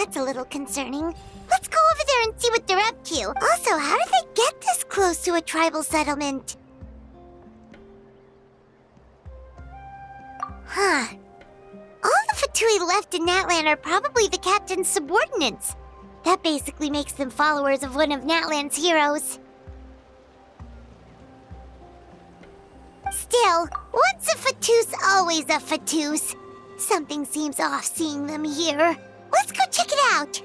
that's a little concerning. Let's go over there and see what they're up to. Also, how did they get this close to a tribal settlement? Huh. All the Fatui left in Natlan are probably the captain's subordinates. That basically makes them followers of one of Natlan's heroes. Still, once a Fatoos, always a Fatoos. Something seems off seeing them here. Let's go check it out.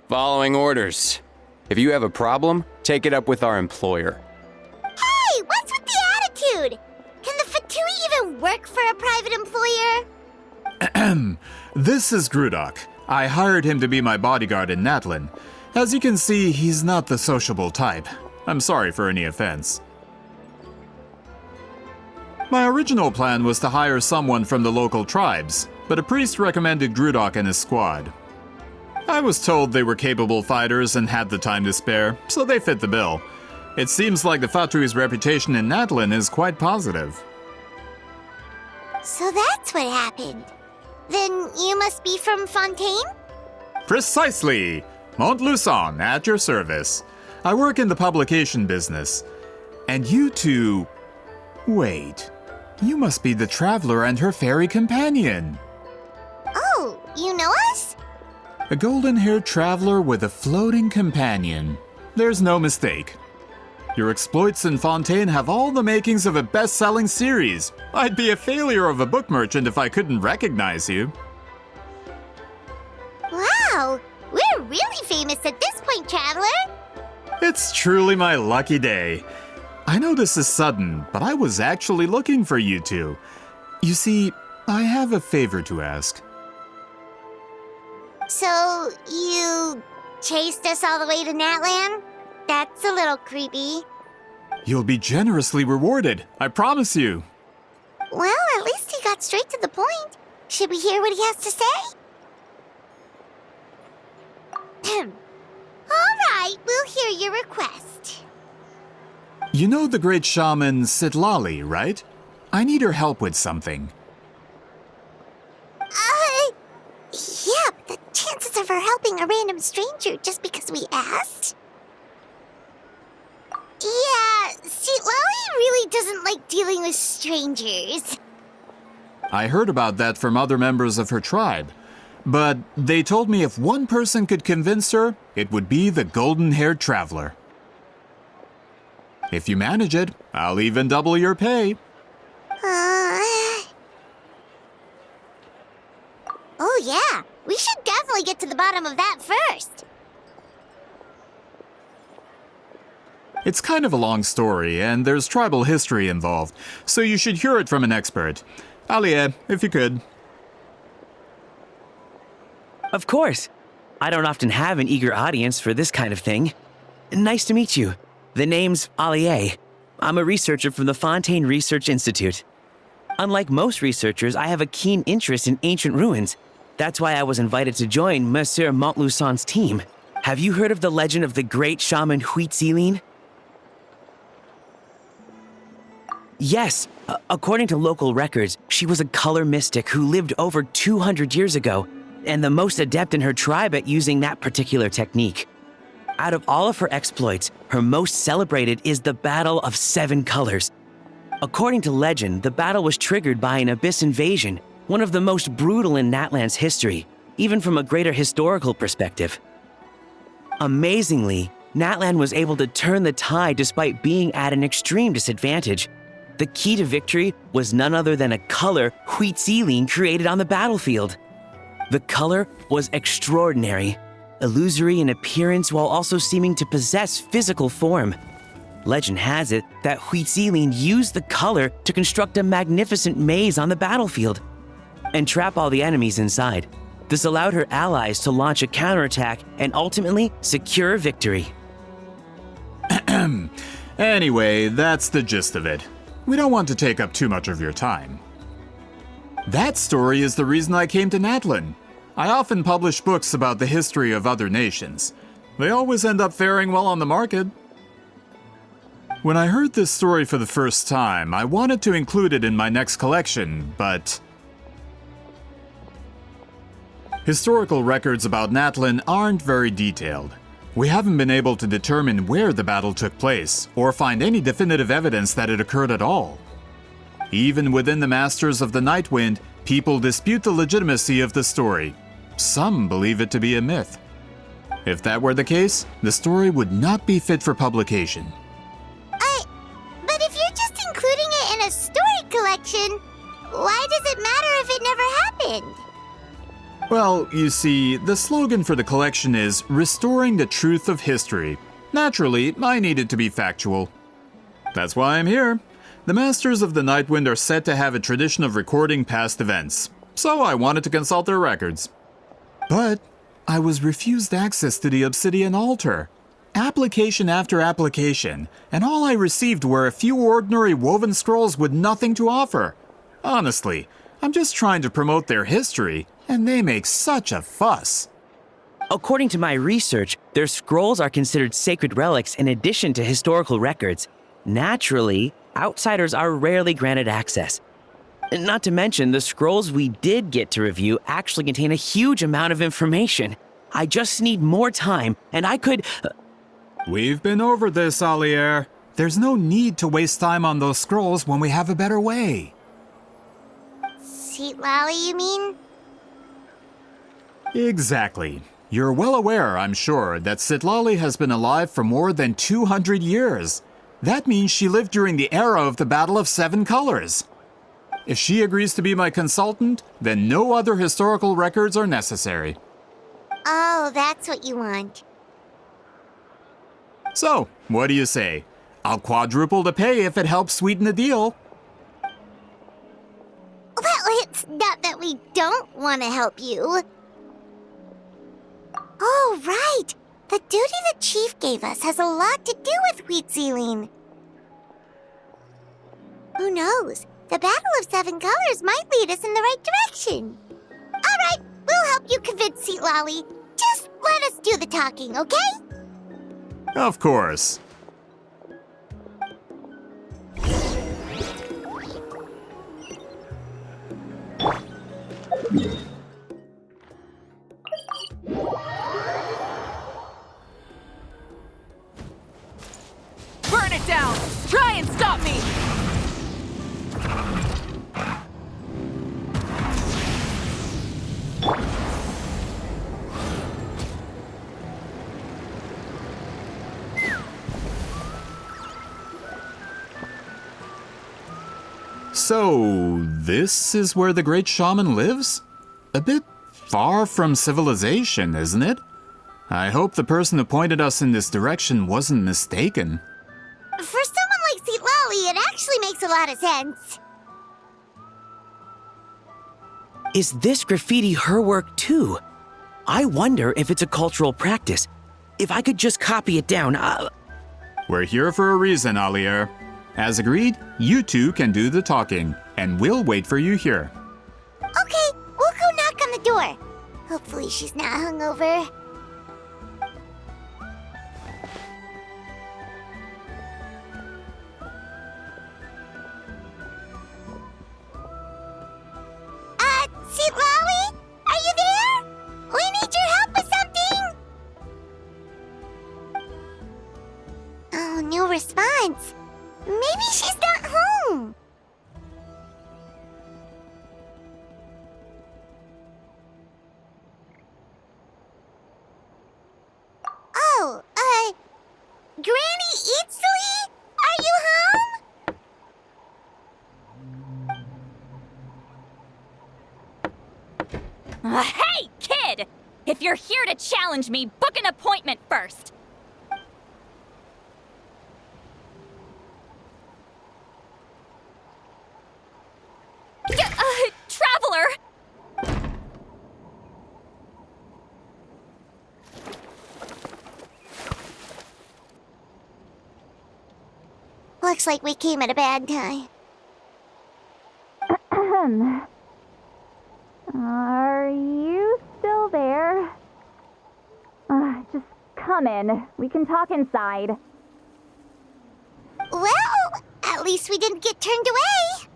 Following orders. If you have a problem, take it up with our employer. Hey, what's with the attitude? Can the Fatui even work for a private employer? This is Grudok. I hired him to be my bodyguard in Natlan. As you can see, he's not the sociable type. I'm sorry for any offense. My original plan was to hire someone from the local tribes, but a priest recommended Grudok and his squad. I was told they were capable fighters and had the time to spare, so they fit the bill. It seems like the Fatui's reputation in Natlan is quite positive. So that's what happened. Then you must be from Fontaine? Precisely! Montluçon, at your service. I work in the publication business. And you two... Wait. You must be the traveler and her fairy companion. Oh, you know us? A golden-haired traveler with a floating companion. There's no mistake. Your exploits in Fontaine have all the makings of a best-selling series. I'd be a failure of a book merchant if I couldn't recognize you. Wow, we're really famous at this point, traveler. It's truly my lucky day. I know this is sudden, but I was actually looking for you two. You see, I have a favor to ask. So, you chased us all the way to Natlan? That's a little creepy. You'll be generously rewarded, I promise you. Well, at least he got straight to the point. Should we hear what he has to say? All right, we'll hear your request. You know the great shaman Sitlali, right? I need her help with something. Yeah, but the chances of her helping a random stranger just because we asked? Yeah, see, Lolly really doesn't like dealing with strangers. I heard about that from other members of her tribe. But they told me if one person could convince her, it would be the golden-haired traveler. If you manage it, I'll even double your pay. Oh yeah, we should definitely get to the bottom of that first. It's kind of a long story, and there's tribal history involved, so you should hear it from an expert. Alie, if you could. Of course. I don't often have an eager audience for this kind of thing. Nice to meet you. The name's Alie. I'm a researcher from the Fontaine Research Institute. Unlike most researchers, I have a keen interest in ancient ruins. That's why I was invited to join Monsieur Montluçon's team. Have you heard of the legend of the great shaman Huitzilin? Yes, according to local records, she was a color mystic who lived over 200 years ago, and the most adept in her tribe at using that particular technique. Out of all of her exploits, her most celebrated is the Battle of Seven Colors. According to legend, the battle was triggered by an abyss invasion, one of the most brutal in Natlan's history, even from a greater historical perspective. Amazingly, Natlan was able to turn the tide despite being at an extreme disadvantage. The key to victory was none other than a color Huitzilin created on the battlefield. The color was extraordinary, illusory in appearance while also seeming to possess physical form. Legend has it that Huitzilin used the color to construct a magnificent maze on the battlefield and trap all the enemies inside. This allowed her allies to launch a counterattack and ultimately secure victory. Anyway, that's the gist of it. We don't want to take up too much of your time. That story is the reason I came to Natlan. I often publish books about the history of other nations. They always end up faring well on the market. When I heard this story for the first time, I wanted to include it in my next collection, but historical records about Natlan aren't very detailed. We haven't been able to determine where the battle took place, or find any definitive evidence that it occurred at all. Even within the Masters of the Night Wind, people dispute the legitimacy of the story. Some believe it to be a myth. If that were the case, the story would not be fit for publication. But if you're just including it in a story collection, why does it matter if it never happened? Well, you see, the slogan for the collection is Restoring the Truth of History. Naturally, I needed to be factual. That's why I'm here. The Masters of the Night Wind are said to have a tradition of recording past events, so I wanted to consult their records. But I was refused access to the Obsidian Altar. Application after application, and all I received were a few ordinary woven scrolls with nothing to offer. Honestly, I'm just trying to promote their history, and they make such a fuss. According to my research, their scrolls are considered sacred relics in addition to historical records. Naturally, outsiders are rarely granted access. Not to mention, the scrolls we did get to review actually contain a huge amount of information. I just need more time, and I could... We've been over this, Alier. There's no need to waste time on those scrolls when we have a better way. Seat Lally, you mean? Exactly. You're well aware, I'm sure, that Sitlali has been alive for more than 200 years. That means she lived during the era of the Battle of Seven Colors. If she agrees to be my consultant, then no other historical records are necessary. Oh, that's what you want. So, what do you say? I'll quadruple the pay if it helps sweeten the deal. Well, it's not that we don't want to help you. Oh, right. The duty the chief gave us has a lot to do with wheat sealing. Who knows? The Battle of Seven Colors might lead us in the right direction. All right, we'll help you convince Seat Lally. Just let us do the talking, okay? Of course. Burn it down! Try and stop me! So, this is where the great shaman lives? A bit far from civilization, isn't it? I hope the person who pointed us in this direction wasn't mistaken. For someone like Seat Lally, it actually makes a lot of sense. Is this graffiti her work too? I wonder if it's a cultural practice. If I could just copy it down, We're here for a reason, Alier. As agreed, you two can do the talking, and we'll wait for you here. Okay, we'll go knock on the door. Hopefully she's not hungover. Seat Lally? Are you there? We need your help with something! Oh, no response. Maybe she's not home. Oh, Granny Eatsley? Are you home? Hey, kid! If you're here to challenge me, book an appointment first! Traveler! Looks like we came at a bad time. Are you still there? Just come in. We can talk inside. Well, at least we didn't get turned away.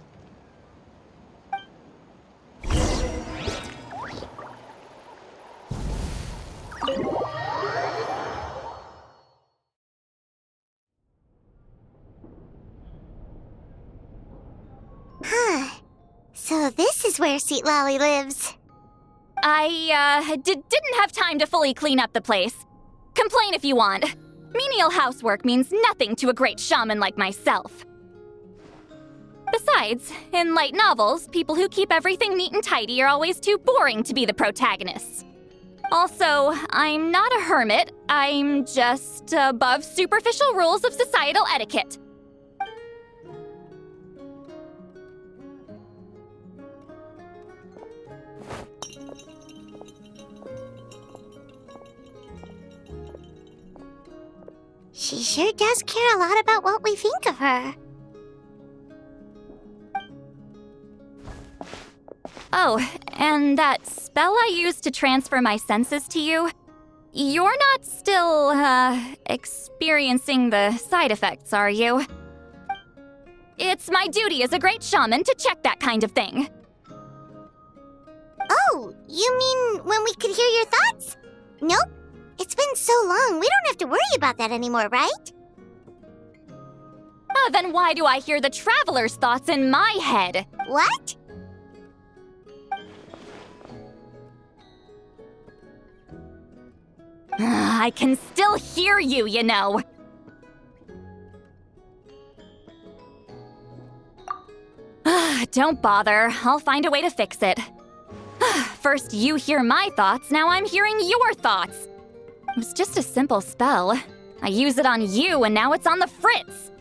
So this is where Seat Lolly lives. I, didn't have time to fully clean up the place. Complain if you want. Menial housework means nothing to a great shaman like myself. Besides, in light novels, people who keep everything neat and tidy are always too boring to be the protagonists. Also, I'm not a hermit. I'm just above superficial rules of societal etiquette. She sure does care a lot about what we think of her. Oh, and that spell I used to transfer my senses to you, you're not still, experiencing the side effects, are you? It's my duty as a great shaman to check that kind of thing. Oh, you mean when we could hear your thoughts? Nope. It's been so long, we don't have to worry about that anymore, right? Then why do I hear the traveler's thoughts in my head? What? I can still hear you, you know. Don't bother. I'll find a way to fix it. First you hear my thoughts, now I'm hearing your thoughts. It was just a simple spell. I use it on you, and now it's on the fritz.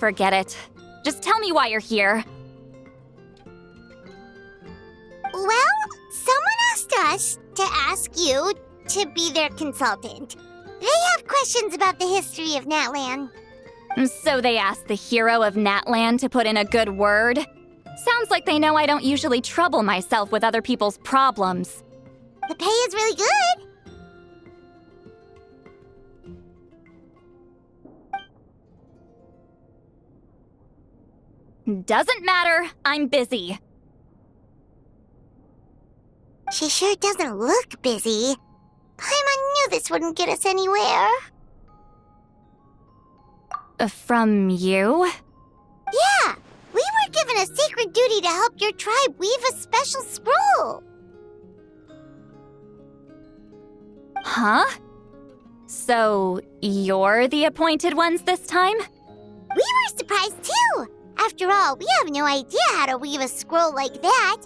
Forget it. Just tell me why you're here. Well, someone asked us to ask you to be their consultant. They have questions about the history of Natlan. So they asked the hero of Natlan to put in a good word? Sounds like they know I don't usually trouble myself with other people's problems. The pay is really good. Doesn't matter. I'm busy. She sure doesn't look busy. Paimon knew this wouldn't get us anywhere. From you? Yeah, we were given a sacred duty to help your tribe weave a special scroll. Huh? So, you're the appointed ones this time? We were surprised too. After all, we have no idea how to weave a scroll like that.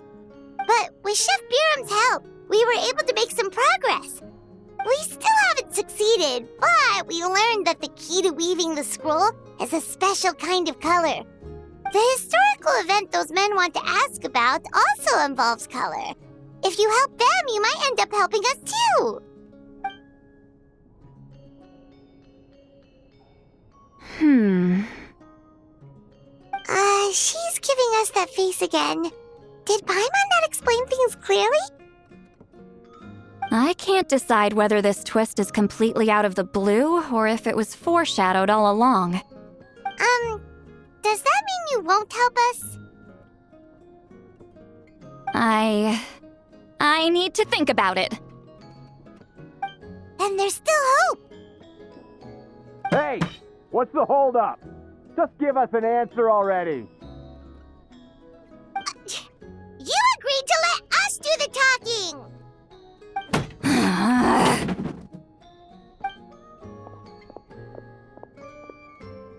But with Chef Biram's help, we were able to make some progress. We still haven't succeeded, but we learned that the key to weaving the scroll is a special kind of color. The historical event those men want to ask about also involves color. If you help them, you might end up helping us too. She's giving us that face again. Did Paimon not explain things clearly? I can't decide whether this twist is completely out of the blue or if it was foreshadowed all along. Does that mean you won't help us? I need to think about it. Then there's still hope. Hey, what's the holdup? Just give us an answer already. You agreed to let us do the talking.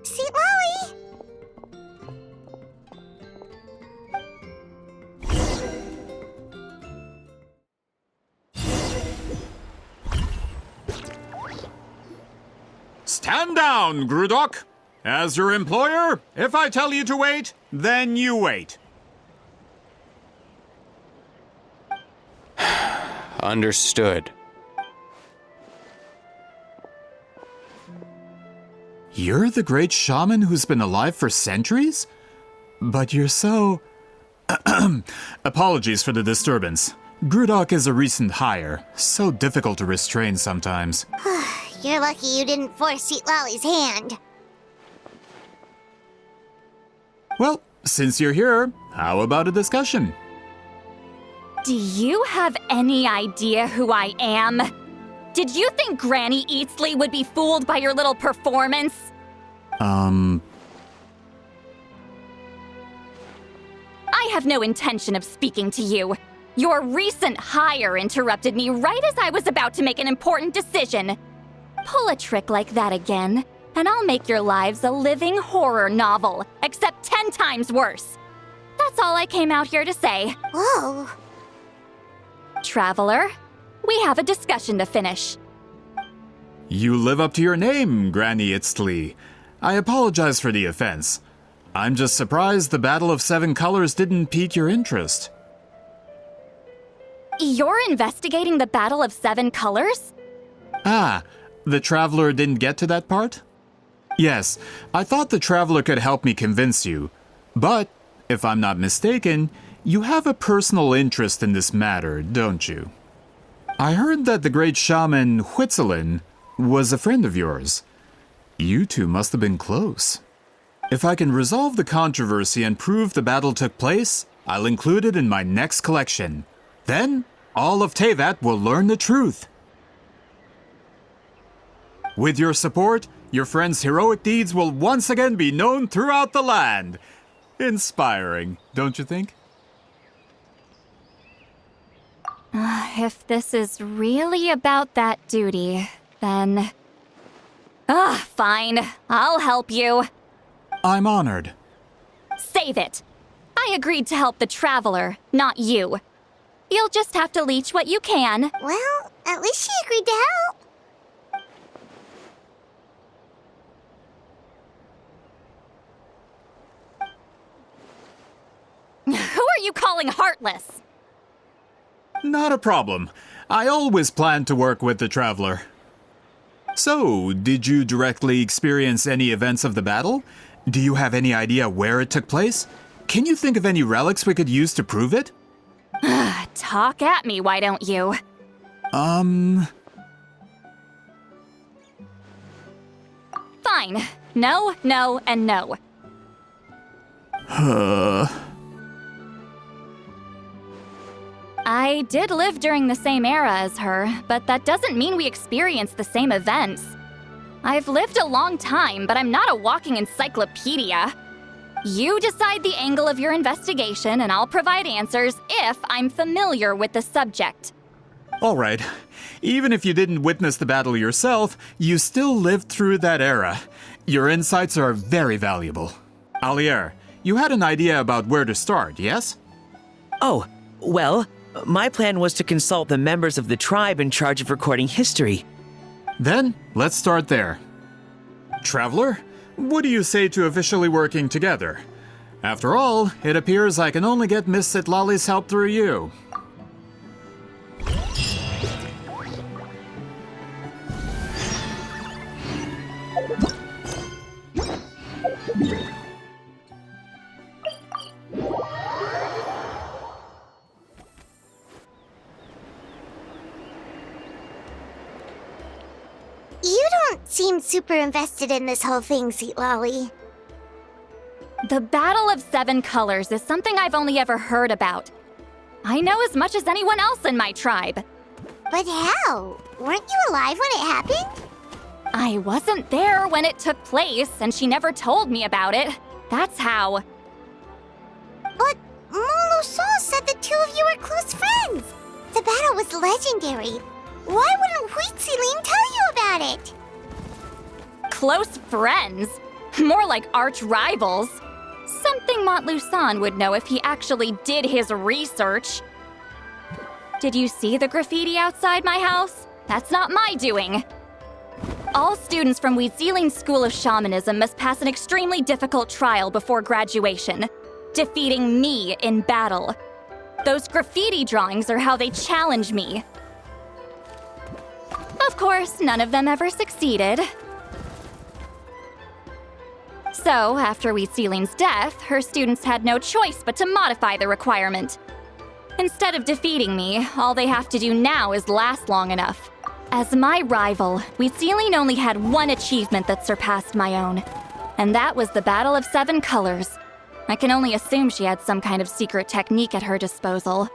Seat Lolly. Stand down, Grudok. As your employer, if I tell you to wait, then you wait. Understood. You're the great shaman who's been alive for centuries? But you're so... Apologies for the disturbance. Grudok is a recent hire, so difficult to restrain sometimes. You're lucky you didn't force Sweet Lolly's hand. Well, since you're here, how about a discussion? Do you have any idea who I am? Did you think Granny Eatsley would be fooled by your little performance? I have no intention of speaking to you. Your recent hire interrupted me right as I was about to make an important decision. Pull a trick like that again, and I'll make your lives a living horror novel, except 10 times worse. That's all I came out here to say. Whoa. Traveler, we have a discussion to finish. You live up to your name, Granny Itztli. I apologize for the offense. I'm just surprised the Battle of Seven Colors didn't pique your interest. You're investigating the Battle of Seven Colors? Ah, the Traveler didn't get to that part? Yes, I thought the Traveler could help me convince you. But, if I'm not mistaken, you have a personal interest in this matter, don't you? I heard that the great shaman Huitzilin was a friend of yours. You two must have been close. If I can resolve the controversy and prove the battle took place, I'll include it in my next collection. Then, all of Tevat will learn the truth. With your support, your friend's heroic deeds will once again be known throughout the land. Inspiring, don't you think? If this is really about that duty, then... fine. I'll help you. I'm honored. Save it. I agreed to help the Traveler, not you. You'll just have to leech what you can. Well, at least she agreed to help. Who are you calling heartless? Not a problem. I always planned to work with the Traveler. So, did you directly experience any events of the battle? Do you have any idea where it took place? Can you think of any relics we could use to prove it? Talk at me, why don't you? Fine. No, no, and no. I did live during the same era as her, but that doesn't mean we experienced the same events. I've lived a long time, but I'm not a walking encyclopedia. You decide the angle of your investigation, and I'll provide answers if I'm familiar with the subject. All right. Even if you didn't witness the battle yourself, you still lived through that era. Your insights are very valuable. Alier, you had an idea about where to start, yes? Oh, well, my plan was to consult the members of the tribe in charge of recording history. Then, let's start there. Traveler, what do you say to officially working together? After all, it appears I can only get Miss Sitlali's help through you. You don't seem super invested in this whole thing, Sweet Lolly. The Battle of Seven Colors is something I've only ever heard about. I know as much as anyone else in my tribe. But how? Weren't you alive when it happened? I wasn't there when it took place, and she never told me about it. That's how. But Molo-san said the two of you were close friends. The battle was legendary. Why wouldn't Huitzilin tell you about it? Close friends? More like arch rivals. Something Montlusan would know if he actually did his research. Did you see the graffiti outside my house? That's not my doing. All students from Huitzilin School of Shamanism must pass an extremely difficult trial before graduation, defeating me in battle. Those graffiti drawings are how they challenge me. Of course, none of them ever succeeded. So, after Wheat Ceiling's death, her students had no choice but to modify the requirement. Instead of defeating me, all they have to do now is last long enough. As my rival, Wheat Ceiling only had one achievement that surpassed my own, and that was the Battle of 7 Colors. I can only assume she had some kind of secret technique at her disposal.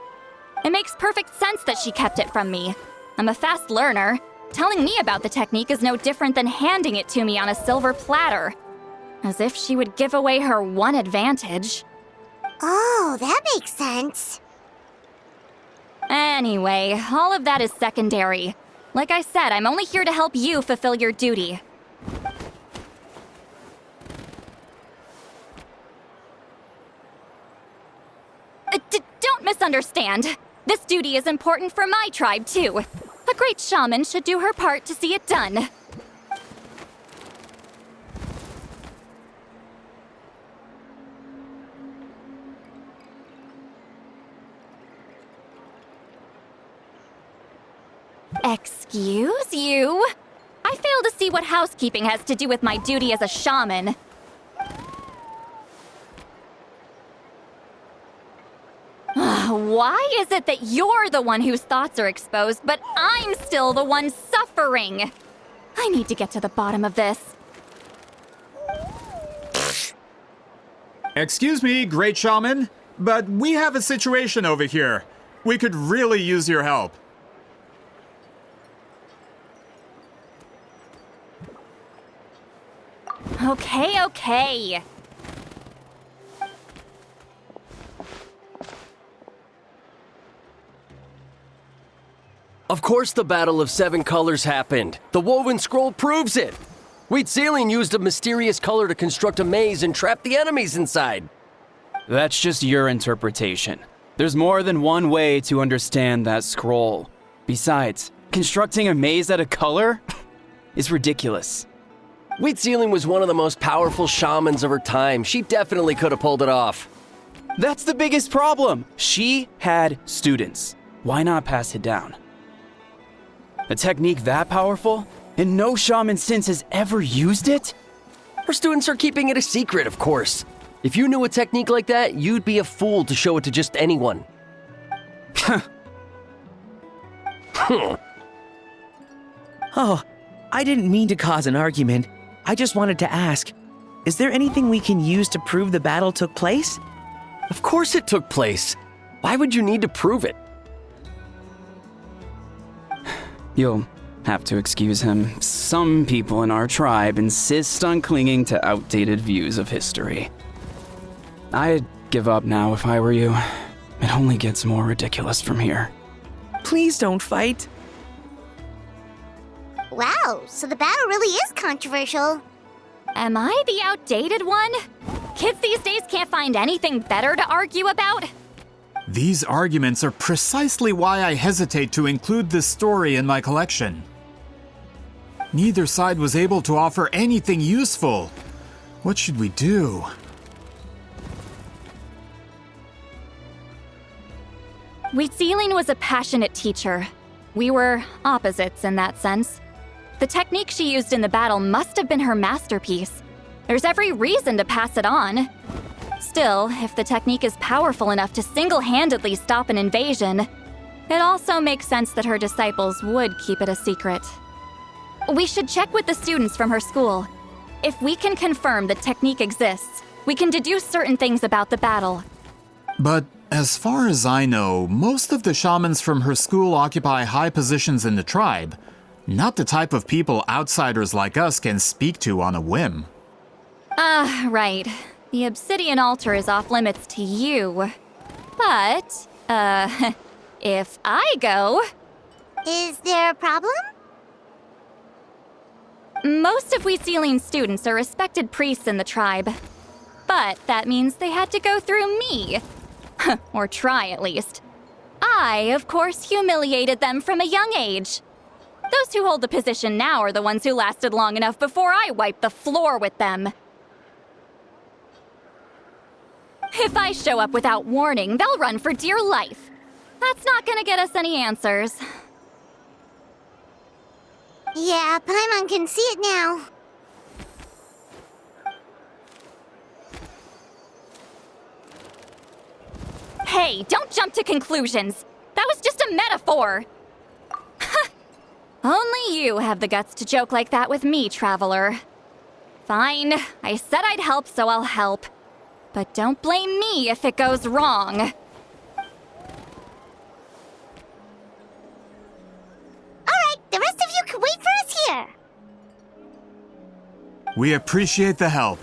It makes perfect sense that she kept it from me. I'm a fast learner. Telling me about the technique is no different than handing it to me on a silver platter. As if she would give away her one advantage. Oh, that makes sense. Anyway, all of that is secondary. Like I said, I'm only here to help you fulfill your duty. Don't misunderstand. This duty is important for my tribe, too. A great shaman should do her part to see it done. Excuse you? I fail to see what housekeeping has to do with my duty as a shaman. Why is it that you're the one whose thoughts are exposed, but I'm still the one suffering? I need to get to the bottom of this. Excuse me, great shaman, but we have a situation over here. We could really use your help. Okay. Of course the Battle of 7 Colors happened. The woven scroll proves it. Wheat Ceiling used a mysterious color to construct a maze and trap the enemies inside. That's just your interpretation. There's more than one way to understand that scroll. Besides, constructing a maze out of color is ridiculous. Wheat Ceiling was one of the most powerful shamans of her time. She definitely could have pulled it off. That's the biggest problem. She had students. Why not pass it down? A technique that powerful? And no shaman since has ever used it? Her students are keeping it a secret, of course. If you knew a technique like that, you'd be a fool to show it to just anyone. Oh, I didn't mean to cause an argument. I just wanted to ask, is there anything we can use to prove the battle took place? Of course it took place. Why would you need to prove it? You'll have to excuse him. Some people in our tribe insist on clinging to outdated views of history. I'd give up now if I were you. It only gets more ridiculous from here. Please don't fight. Wow, so the battle really is controversial. Am I the outdated one? Kids these days can't find anything better to argue about? These arguments are precisely why I hesitate to include this story in my collection. Neither side was able to offer anything useful. What should we do? Wheat Ceiling was a passionate teacher. We were opposites in that sense. The technique she used in the battle must have been her masterpiece. There's every reason to pass it on. Still, if the technique is powerful enough to single-handedly stop an invasion, it also makes sense that her disciples would keep it a secret. We should check with the students from her school. If we can confirm the technique exists, we can deduce certain things about the battle. But as far as I know, most of the shamans from her school occupy high positions in the tribe. Not the type of people outsiders like us can speak to on a whim. Right. The obsidian altar is off limits to you. But, if I go... Is there a problem? Most of Wheat Ceiling's students are respected priests in the tribe. But that means they had to go through me. Or try, at least. I, of course, humiliated them from a young age. Those who hold the position now are the ones who lasted long enough before I wiped the floor with them. If I show up without warning, they'll run for dear life. That's not gonna get us any answers. Yeah, Paimon can see it now. Hey, don't jump to conclusions. That was just a metaphor. Only you have the guts to joke like that with me, traveler. Fine, I said I'd help, so I'll help. But don't blame me if it goes wrong. All right, the rest of you can wait for us here. We appreciate the help.